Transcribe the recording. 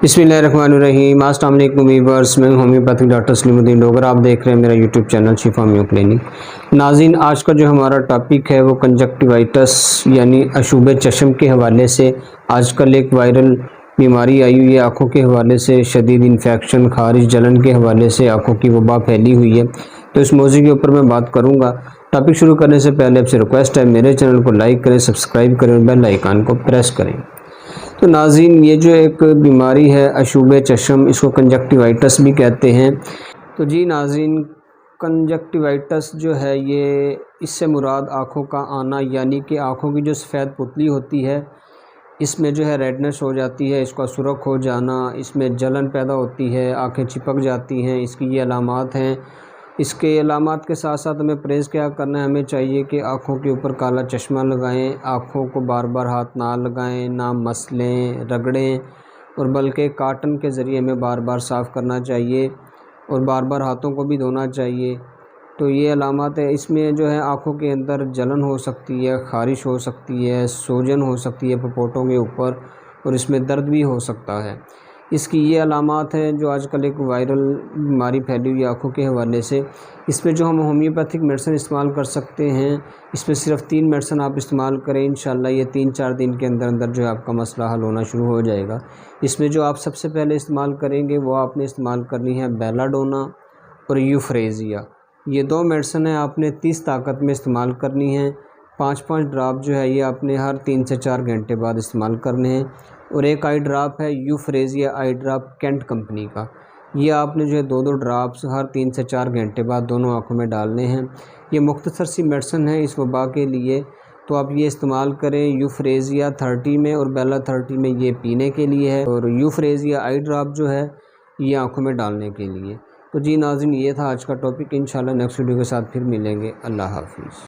बिस्मिल्लाहिर्रहमानिर्रहीम। अस्सलाम वालेकुम व्यूअर्स, मैं होम्योपैथिक डॉक्टर सलीमुद्दीन डोगर। आप देख रहे हैं मेरा यूट्यूब चैनल शिफा होम्यो क्लिनिक। नाज़रीन, आज का जो हमारा टॉपिक है वो कंजक्टिवाइटिस यानी अशूब चश्म के हवाले से। आजकल एक वायरल बीमारी आई हुई है आँखों के हवाले से, शदीद इन्फेक्शन, खारिज, जलन के हवाले से आँखों की वबा फैली हुई है। तो इस मौजू के ऊपर मैं बात करूँगा। टॉपिक शुरू करने से पहले आपसे रिक्वेस्ट है, मेरे चैनल को लाइक करें, सब्सक्राइब करें और बेल आइकन को प्रेस करें। तो नाज़रीन, ये जो एक बीमारी है अशूब चश्म, इसको कंजक्टिवाइटिस भी कहते हैं। तो जी नाज़रीन, कंजक्टिवाइटिस जो है ये, इससे मुराद आँखों का आना, यानी कि आँखों की जो सफ़ेद पुतली होती है इसमें जो है रेडनेस हो जाती है, इसका सुरख हो जाना, इसमें जलन पैदा होती है, आँखें चिपक जाती हैं, इसकी ये अलामात हैं। इसके अलामात के साथ साथ हमें परहेज़ क्या करना है, हमें चाहिए कि आँखों के ऊपर काला चश्मा लगाएं, आँखों को बार बार हाथ ना लगाएं, ना मसलें, रगड़ें, और बल्कि काटन के ज़रिए हमें बार बार साफ़ करना चाहिए और बार बार हाथों को भी धोना चाहिए। तो ये अलामात है। इसमें जो है आँखों के अंदर जलन हो सकती है, ख़ारिश हो सकती है, सूजन हो सकती है पपोटों के ऊपर, और इसमें दर्द भी हो सकता है। इसकी ये अलामात हैं जो आजकल एक वायरल बीमारी फैली हुई है आँखों के हवाले से। इसमें जो हम होम्योपैथिक मेडिसिन इस्तेमाल कर सकते हैं, इसमें सिर्फ 3 मेडिसिन आप इस्तेमाल करें, इंशाल्लाह ये 3-4 दिन के अंदर अंदर जो है आपका मसला हल होना शुरू हो जाएगा। इसमें जो आप सबसे पहले इस्तेमाल करेंगे वो आपने इस्तेमाल करनी है बेलाडोना और यूफ्रेज़िया। ये 2 मेडिसिन है आपने 30 ताकत में इस्तेमाल करनी है। 5-5 ड्राप जो है ये आपने हर 3 से 4 घंटे बाद इस्तेमाल करने हैं। और एक आई ड्राप है यूफ्रेज़िया आई ड्राप कैंट कंपनी का, ये आपने जो है 2-2 ड्राप्स हर 3 से 4 घंटे बाद दोनों आँखों में डालने हैं। ये मुख्तसर सी मेडिसिन है इस वबा के लिए, तो आप ये इस्तेमाल करें। यूफ्रेज़िया 30 में और बेला 30 में ये पीने के लिए है, और यूफ्रेज़िया आई ड्राप जो है ये आँखों में डालने के लिए। तो जी नाज़रीन, ये था आज का टॉपिक। इंशाल्लाह नेक्स्ट वीडियो के साथ फिर मिलेंगे। अल्लाह हाफ़िज़।